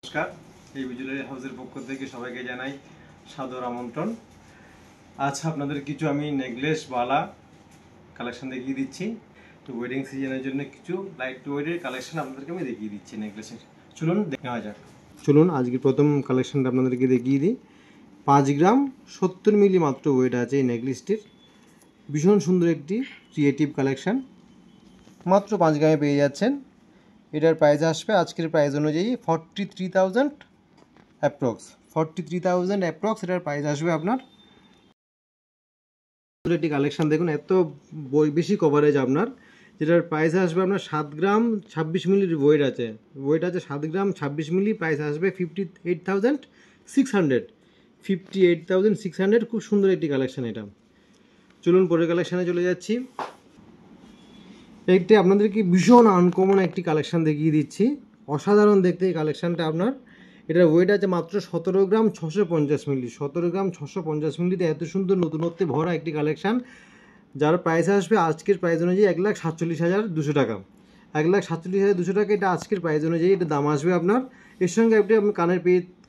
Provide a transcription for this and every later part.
নমস্কার, এই জুয়েলারি হাউসের পক্ষ থেকে সবাইকে জানাই সাদর আমন্ত্রণ। আজ আপনাদের কিছু আমি নেকলেস বালা কালেকশন দেখিয়ে দিচ্ছি। তো ওয়েডিং সিজনের জন্য কিছু লাইট ওয়েটের কালেকশন আপনাদেরকে আমি দেখিয়ে দিচ্ছি নেকলেসের। চলুন দেখা যাক। চলুন আজকে প্রথম কালেকশনটা আপনাদেরকে দেখিয়ে দিই। 5 গ্রাম 70 মিলি মাত্র ওয়েট আছে এই নেকলেসটির। ভীষণ সুন্দর একটি ক্রিয়েটিভ কালেকশন, মাত্র 5 গ্রামে পেয়ে যাচ্ছেন। এটার প্রাইস আসবে আজকের প্রাইস অনুযায়ী 43,000 অ্যাপ্রক্স। 43,000 অ্যাপ্রক্স এটার প্রাইস আসবে আপনার। একটি কালেকশন দেখুন, এত বেশি কভারেজ আপনার, যেটার প্রাইস আসবে আপনার 7 গ্রাম 26 মিলির ওয়েট আছে। 7 গ্রাম 26 মিলি, প্রাইস আসবে 58,600। 58,600, খুব সুন্দর একটি কালেকশন এটা। চলুন পরের কালেকশানে চলে যাচ্ছি। এইটা আপনাদেরকে ভীষণ আনকমন একটি কালেকশান দেখিয়ে দিচ্ছি। অসাধারণ দেখতে এই কালেকশানটা আপনার। এটার ওয়েট আছে মাত্র 17 গ্রাম 650 মিলি। 17 গ্রাম 650 মিলিতে এত সুন্দর নতুনত্বে ভরা একটি কালেকশান, যার প্রাইস আসবে আজকের প্রাইস অনুযায়ী 1,47,200 টাকা। 1,47,200 টাকা এটা আজকের প্রাইস অনুযায়ী এটা দাম আসবে আপনার। এর সঙ্গে আপনি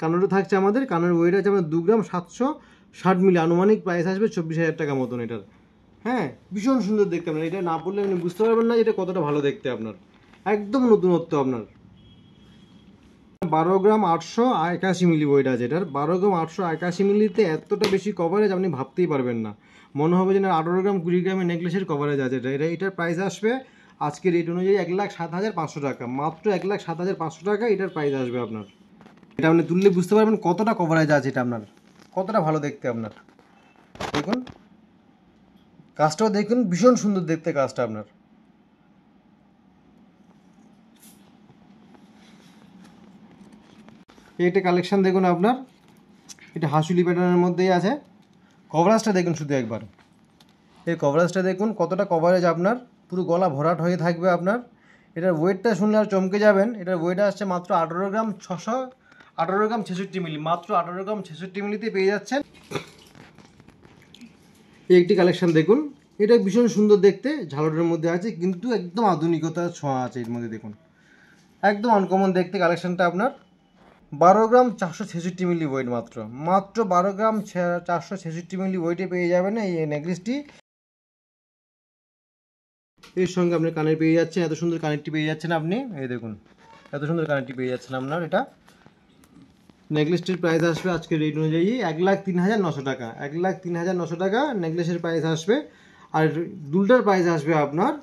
কানেরও থাকছে আমাদের। কানের ওয়েট আছে আপনার 2 গ্রাম 760 মিলি। আনুমানিক প্রাইস আসবে 24,000 টাকা মতন এটার। হ্যাঁ, ভীষণ সুন্দর দেখতে আপনার। এটা না পড়লে আপনি বুঝতে পারবেন না এটা কতটা ভালো দেখতে আপনার। একদম নতুনত্ব আপনার। 12 গ্রাম 881 মিলি ওয়েট আছে এটার। 12 গ্রাম 881 মিলিতে এতটা বেশি কভারেজ আপনি ভাবতেই পারবেন না। মনে হবে যে না 18 গ্রাম 20 গ্রামের নেকলেসের কভারেজ আছে এটার প্রাইস আসবে আজকের রেট অনুযায়ী 1,07,500 টাকা। মাত্র 1,07,500 টাকা এটার প্রাইস আসবে আপনার। এটা আপনি তুললে বুঝতে পারবেন কতটা কভারেজ আছে এটা আপনার, কতটা ভালো দেখতে আপনার। দেখুন কাজটাও দেখুন, ভীষণ সুন্দর দেখতে কাজটা আপনার। এটা কালেকশন দেখুন আপনার, এটা হাসুলি প্যাটার্নের মধ্যেই আছে। কভারেজটা দেখুন শুধু একবার, এই কভারেজটা দেখুন কতটা কভারেজ আপনার, পুরো গলা ভরাট হয়ে থাকবে আপনার। এটার ওয়েটটা শুনলে আর চমকে যাবেন। এটার ওয়েট আসছে মাত্র 18 গ্রাম 66 মিলি। মাত্র 18 গ্রাম 66 মিলিতে পেয়ে যাচ্ছেন। এই একটি কালেকশন দেখুন, এটা ভীষণ সুন্দর দেখতে, ঝালরের মধ্যে আছে কিন্তু একদম আধুনিকতার ছোঁয়া আছে এর মধ্যে। দেখুন একদম আনকমন দেখতে কালেকশনটা আপনার। 12 গ্রাম 466 মিলি ওয়েট, মাত্র 12 গ্রাম 466 মিলি ওয়েটে পেয়ে যাবেন এই নেকলেসটি। এর সঙ্গে আপনি কানের পেয়ে যাচ্ছেন, এত সুন্দর কানেরটি পেয়ে যাচ্ছেন আপনি। এই দেখুন এত সুন্দর কানেরটি পেয়ে যাচ্ছেন আপনার। এটা নেকলেসটির প্রাইস আসবে আজকের রেট অনুযায়ী 1,03,900 টাকা। 1,03,900 টাকা নেকলেসের প্রাইস আসবে। আর দুলটার প্রাইস আসবে আপনার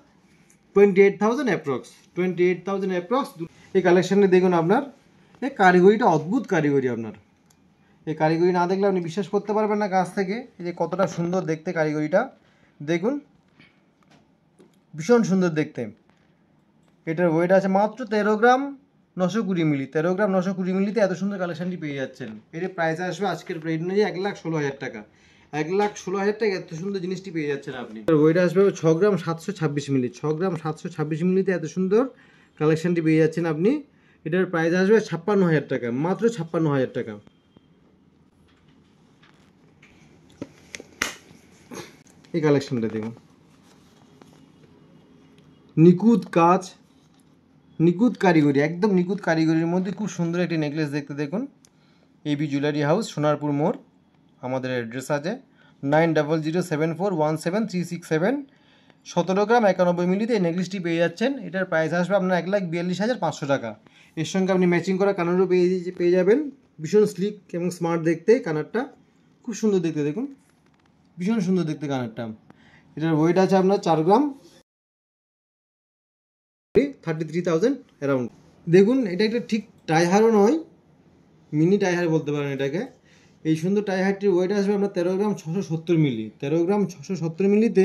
28,000 অ্যাপ্রক্স। 28,000 অ্যাপ্রক্স। এই কালেকশানে দেখুন আপনার, এই কারিগরিটা অদ্ভুত কারিগরি আপনার। এই কারিগরি না দেখলে আপনি বিশ্বাস করতে পারবেন না কাছ থেকে যে কতটা সুন্দর দেখতে কারিগরিটা। দেখুন ভীষণ সুন্দর দেখতে। এটার ওয়েট আছে মাত্র 13 গ্রাম 920 মিলি। 13 গ্রাম 920 মিলিতে এত সুন্দর কালেকশানটি পেয়ে যাচ্ছেন। এর প্রাইস আসবে আজকের রেট অনুযায়ী 1,16,000 টাকা। 1,16,000 টাকা এত সুন্দর জিনিসটি পেয়ে যাচ্ছেন আপনি। ওয়েট আসবে 6 গ্রাম 726 মিলি। 6 গ্রাম 726 মিলিতে এত সুন্দর কালেকশানটি পেয়ে যাচ্ছেন আপনি। এটার প্রাইস আসবে 56,000 টাকা। মাত্র 56,000 টাকা। এই কালেকশনটা দেখুন, নিখুঁত কাজ, নিখুঁত কারিগরি, একদম নিখুঁত কারিগরির মধ্যে খুব সুন্দর একটি নেকলেস দেখতে। দেখুন এবি জুয়েলারি হাউস, সোনারপুর মোড়। আমাদের অ্যাড্রেস আছে 9007417367। 17 গ্রাম 91 মিলিতে এই নেকলেসটি পেয়ে যাচ্ছেন। এটার প্রাইস আসবে আপনার 1,42,500 টাকা। এর সঙ্গে আপনি ম্যাচিং করা কানেরও পেয়ে যাবেন। ভীষণ স্লিক এবং স্মার্ট দেখতে কানেরটা, খুব সুন্দর দেখতে। দেখুন ভীষণ সুন্দর দেখতে কানেরটা। এটার ওয়েট আছে আপনার 4 গ্রাম 33,000 অ্যারাউন্ড। দেখুন এটা একটা ঠিক টাইহারও নয়, মিনি টাইহার বলতে পারেন এটাকে। এই সুন্দর টাইহারটির ওয়েট আসবে আপনার 13 গ্রাম 670 মিলি। 13 গ্রাম 670 মিলিতে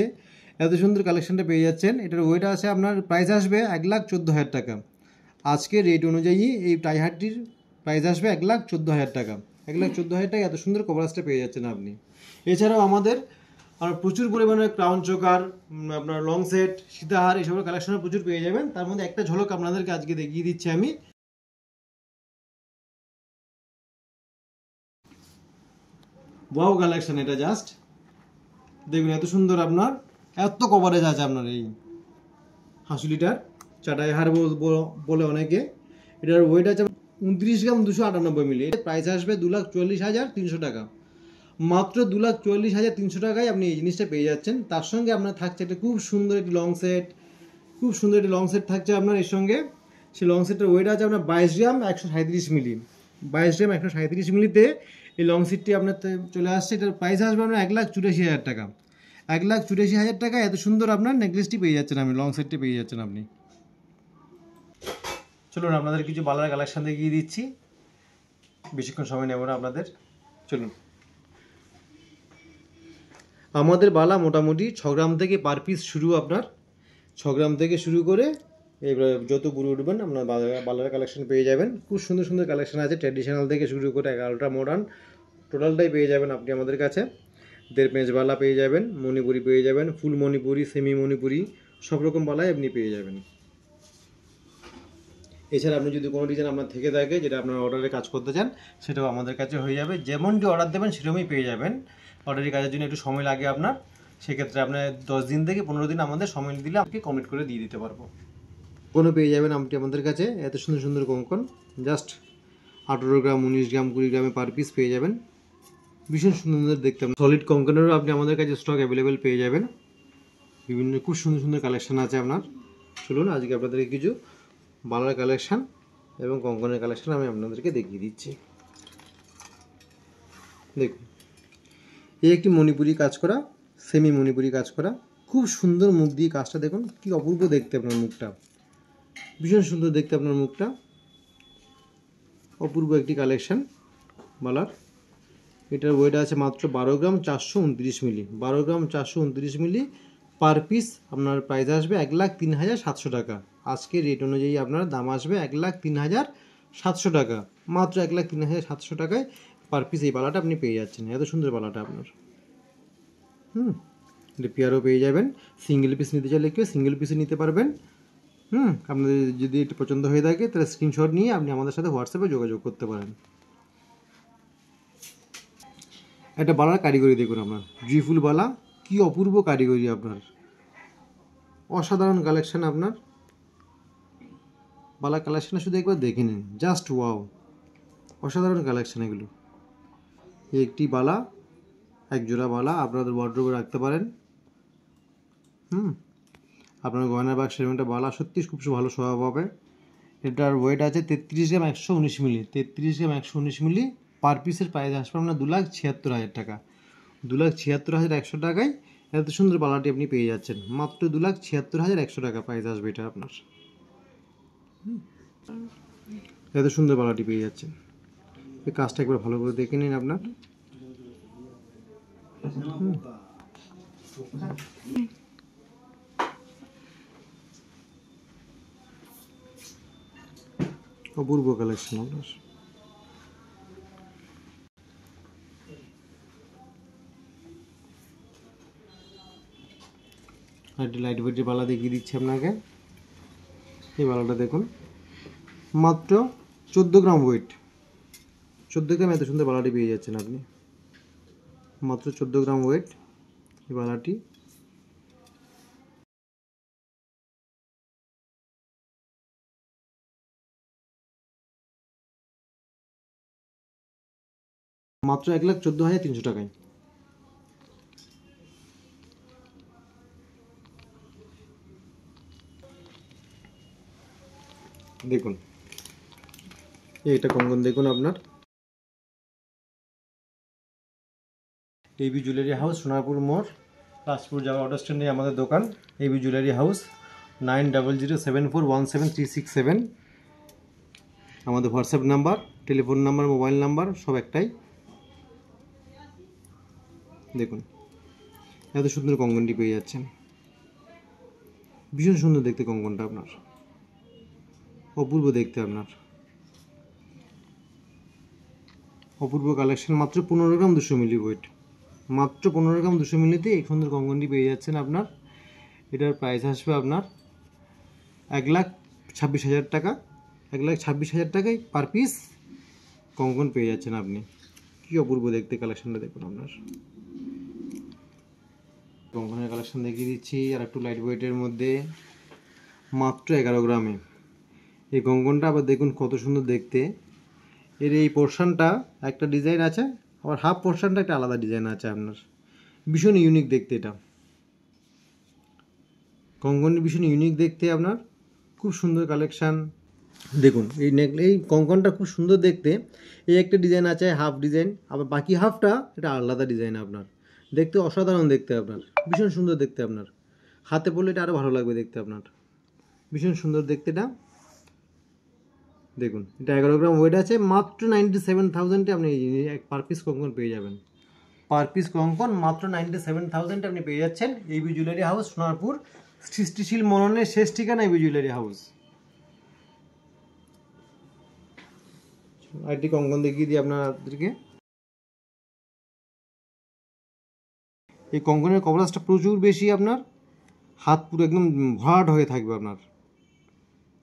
এত সুন্দর কালেকশনটা পেয়ে যাচ্ছেন। এটার ওয়েট আছে আপনার, প্রাইস আসবে 1,14,000 টাকা। আজকের রেট অনুযায়ী এই টাইহারটির প্রাইস আসবে 1,14,000 টাকা। 1,14,000 টাকা এত সুন্দর কভারেজটা পেয়ে যাচ্ছেন আপনি। এছাড়াও আমাদের আর প্রচুর পরিমাণে ক্রাউন চোকার, আপনার লং সেট, সীতাহার, এইসবের কালেকশনে প্রচুর পেয়ে যাবেন। তার মধ্যে একটা ঝলক আপনাদেরকে আজকে দেখিয়ে দিচ্ছি আমি। ওয়াও কালেকশন এটা, জাস্ট দেখুন এত সুন্দর আপনার, এত কভারেজ আছে আপনার এই হাসুলিটার। চাটাই হার বলে অনেকে। এটার ওয়েট আছে 29 গ্রাম 298 মিলি। প্রাইস আসবে 2,44,300 টাকা। মাত্র 2,44,300 টাকায় আপনি এই জিনিসটা পেয়ে যাচ্ছেন। তার সঙ্গে আপনার থাকছে একটা খুব সুন্দর একটি লং সেট, খুব সুন্দর একটি লং সেট থাকছে আপনার এর সঙ্গে। সেই লং সেটটার ওয়েট আছে আপনার 22 গ্রাম 137 মিলি। 22 গ্রাম 137 মিলিতে এই লং সেটটি আপনার চলে আসছে। এটার প্রাইস আসবে আপনার 1,84,000 টাকা। 1,84,000 টাকা এত সুন্দর আপনার নেকলেসটি পেয়ে যাচ্ছেন, আপনি লং সেটটি পেয়ে যাচ্ছেন আপনি। চলুন আপনাদের কিছু বালার কালেকশন দেখিয়ে দিচ্ছি, বেশিক্ষণ সময় নেব না আপনাদের। চলুন, আমাদের বালা মোটামুটি 6 গ্রাম থেকে পার পিস শুরু, আপনার 6 গ্রাম থেকে শুরু করে এবার যত বুড়ো উঠবেন আপনার বালার কালেকশন পেয়ে যাবেন। খুব সুন্দর সুন্দর কালেকশন আছে, ট্র্যাডিশনাল থেকে শুরু করে আলট্রা মডার্ন টোটালটাই পেয়ে যাবেন আপনি আমাদের কাছে। 1.5 পেঁচ বালা পেয়ে যাবেন, মণিপুরি পেয়ে যাবেন, ফুল মণিপুরি, সেমি মণিপুরি, সব রকম বালাই আপনি পেয়ে যাবেন। এছাড়া আপনি যদি কোনো ডিজাইন আপনার থেকে থাকে যেটা আপনার অর্ডারে কাজ করতে চান, সেটাও আমাদের কাছে হয়ে যাবে। যেমনটি অর্ডার দেবেন সেরকমই পেয়ে যাবেন। অর্ডারের কাজের জন্য একটু সময় লাগে আপনার, সেক্ষেত্রে আপনার 10 দিন থেকে 15 দিন আমাদের সময় দিলে আপনাকে কমপ্লিট করে দিয়ে দিতে পারবো। কোনো পেয়ে যাবেন আপনি আমাদের কাছে এত সুন্দর সুন্দর কঙ্কন, জাস্ট 18 গ্রাম 19 গ্রাম 20 গ্রামে পার পিস পেয়ে যাবেন। ভীষণ সুন্দর দেখতে। সলিড কঙ্কনেরও আপনি আমাদের কাছে স্টক অ্যাভেলেবেল পেয়ে যাবেন। বিভিন্ন খুব সুন্দর সুন্দর কালেকশান আছে আপনার। চলুন আজকে আপনাদেরকে কিছু বালার কালেকশান এবং কঙ্কনের কালেকশান আমি আপনাদেরকে দেখিয়ে দিচ্ছি। দেখুন, এই একটি মণিপুরি কাজ করা, সেমি মণিপুরি কাজ করা, খুব সুন্দর মুখ দিয়ে কাজটা দেখুন, কি অপূর্ব দেখতে আপনার মুখটা, ভীষণ সুন্দর দেখতে আপনার মুখটা। অপূর্ব একটি কালেকশান বালার। এটার ওয়েট আছে মাত্র 12 গ্রাম 429 মিলি। 12 গ্রাম 429 মিলি পার পিস আপনার প্রাইস আসবে 1,03,700 টাকা। আজকে রেট অনুযায়ী আপনার দাম আসবে 1,03,700 টাকা। মাত্র 1,03,700 টাকায় পার পিস এই বালাটা আপনি পেয়ে যাচ্ছেন। এত সুন্দর বালাটা আপনার। এটা পেয়ারও পেয়ে যাবেন। সিঙ্গেল পিস নিতে চাইলে কেউ সিঙ্গেল পিসে নিতে পারবেন। আপনাদের যদি এটা পছন্দ হয়ে থাকে তাহলে স্ক্রিনশট নিয়ে আপনি আমাদের সাথে হোয়াটসঅ্যাপে যোগাযোগ করতে পারেন। একটা বালার কারিগরি দেখুন আপনার, জুইফুল বালা, কি অপূর্ব কারিগরি আপনার, অসাধারণ কালেকশান আপনার। বালা কালেকশানে শুধু একবার দেখে নিন, জাস্ট ওয়াও, অসাধারণ কালেকশান এগুলো। একটি বালা, এক জোড়া বালা আপনাদের ওয়ার্ড্রোবে রাখতে পারেন। আপনার গয়নার বাক্সের একটা বালা সত্যি খুব ভালো স্বভাব হবে। এটার ওয়েট আছে 33 গ্রাম 119 মিলি। 33 গ্রাম 119 মিলি পার পিসের প্রাইস আসবে আপনার 2,76,000 টাকা। 2,76,100 টাকায় এত সুন্দর বালাটি আপনি পেয়ে যাচ্ছেন। মাত্র 2,76,100 টাকা প্রাইস আসবে এটা আপনার। এত সুন্দর বালাটি পেয়ে যাচ্ছেন। এই কাজটা একবার ভালো করে দেখে নিন আপনার। অপূর্ব কালেকশন আপনার। একটি লাইট ওয়েটের বালা দেখিয়ে দিচ্ছি আপনাকে। এই বালাটা দেখুন, মাত্র 14 গ্রাম ওয়েট। 14 গ্রাম এত সুন্দর বালাটি পেয়ে যাচ্ছেন আপনি। মাত্র 14 গ্রাম ওয়েট এই বালাটি। মাত্র 1,14,300 টাকায়। দেখুন এইটা কঙ্কন দেখুন আপনার। এবি জুয়েলারি হাউস, সোনারপুর মোড়, রাজপুর যাওয়া অটো স্ট্যান্ডে আমাদের দোকান। AB jewellery house, 9007417367। আমাদের WhatsApp number, telephone number, mobile number সব একটাই। দেখুন এত সুন্দর কঙ্কনটি পেয়ে যাচ্ছেন। ভীষণ সুন্দর দেখতে কঙ্কনটা আপনার, অপূর্ব দেখতে আপনার। অপূর্ব কালেকশন। মাত্র 15 গ্রাম 200 মিলি ওয়েট। মাত্র 15 গ্রাম 200 মিলিতে এই সুন্দর কঙ্কনটি পেয়ে যাচ্ছেন আপনার। এটার প্রাইস আসবে আপনার 1,26,000 টাকা। 1,26,000 টাকায় পার পিস কঙ্কন পেয়ে যাচ্ছেন আপনি। কি অপূর্ব দেখতে কালেকশনটা দেখুন আপনার। কঙ্কনের কালেকশন দেখিয়ে দিচ্ছি আর একটু লাইট ওয়েটের মধ্যে, মাত্র 11 গ্রামে। এই কঙ্কনটা আবার দেখুন কত সুন্দর দেখতে, এর এই পোর্শনটা একটা ডিজাইন আছে, আবার হাফ পোর্শনটা একটা আলাদা ডিজাইন আছে আপনার। ভীষণ ইউনিক দেখতে এটা, কঙ্কনটি ভীষণ ইউনিক দেখতে আপনার, খুব সুন্দর কালেকশান। দেখুন এই কঙ্কনটা খুব সুন্দর দেখতে। এই একটা ডিজাইন আছে হাফ ডিজাইন, আবার বাকি হাফটা এটা আলাদা ডিজাইন আপনার। দেখতে অসাধারণ দেখতে আপনার, ভীষণ সুন্দর দেখতে আপনার। হাতে পরলে এটা আরও ভালো লাগবে দেখতে আপনার, ভীষণ সুন্দর দেখতে এটা। দেখুন এটা 11 গ্রাম ওয়েট আছে, মাত্র 97,000-এ আপনি পার পিস কঙ্কন পেয়ে যাবেন। পার পিস কঙ্কন মাত্র 97,000-এ আপনি পেয়ে যাচ্ছেন। এবি জুয়েলারি হাউস, সোনারপুর, সৃষ্টিশীল মননের শেষ ঠিকানা এবি জুয়েলারি হাউস। আরেকটি কঙ্কন দেখিয়ে দিই আপনাদেরকে। এই কঙ্কনের কভারেজটা প্রচুর বেশি আপনার, হাত পুরো একদম ভরাট হয়ে থাকবে আপনার,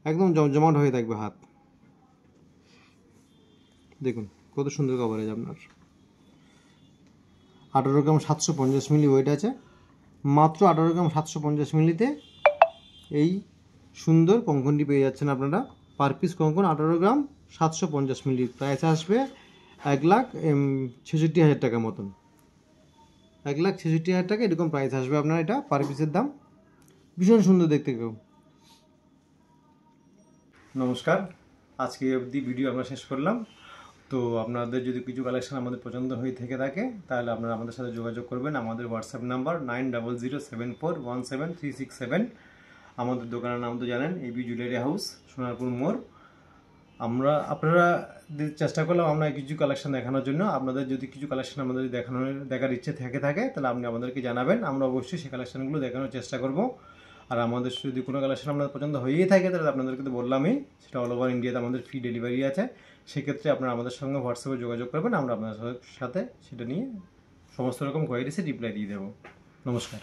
একদম জমজমাট হয়ে থাকবে হাত। দেখুন কত সুন্দর কভারেজ আপনার। 18 গ্রাম 750 মিলি ওয়েট আছে, মাত্র 18 গ্রাম 750 মিলিতে এই সুন্দর কঙ্কনটি পেয়ে যাচ্ছেন আপনারা। পার পিস কঙ্কন 18 গ্রাম 750 মিলি, প্রাইস আসবে 1,66,000 টাকার মতন। 1,66,000 টাকা এরকম প্রাইস আসবে আপনার এটা পার পিসের দাম। ভীষণ সুন্দর দেখতে কেউ। নমস্কার, আজকে অবধি ভিডিও আমরা শেষ করলাম। তো আপনাদের যদি কিছু কালেকশন আমাদের পছন্দ হয়ে থেকে থাকে তাহলে আপনারা আমাদের সাথে যোগাযোগ করবেন। আমাদের হোয়াটসঅ্যাপ নাম্বার 9007417367। আমাদের দোকানের নাম তো জানেন, এবি জুয়েলারি হাউস, সোনারপুর মোড়। আপনারা চেষ্টা করলাম আমরা কিছু কালেকশন দেখানোর জন্য। আপনাদের যদি কিছু কালেকশন আমাদের দেখার ইচ্ছে থাকে তাহলে আপনি আমাদেরকে জানাবেন, আমরা অবশ্যই সেই কালেকশনগুলো দেখানোর চেষ্টা করব। আর আমাদের যদি কোনো কালেকশন আপনাদের পছন্দ হয়েই থাকে তাহলে আপনাদেরকে তো বললামই, সেটা অল ওভার ইন্ডিয়াতে আমাদের ফ্রি ডেলিভারি আছে। সেক্ষেত্রে আপনারা আমাদের সঙ্গে হোয়াটসঅ্যাপে যোগাযোগ করবেন, আমরা আপনাদের সাথে সেটা নিয়ে সমস্ত রকম কোয়ারিসে রিপ্লাই দিয়ে দেবো। নমস্কার।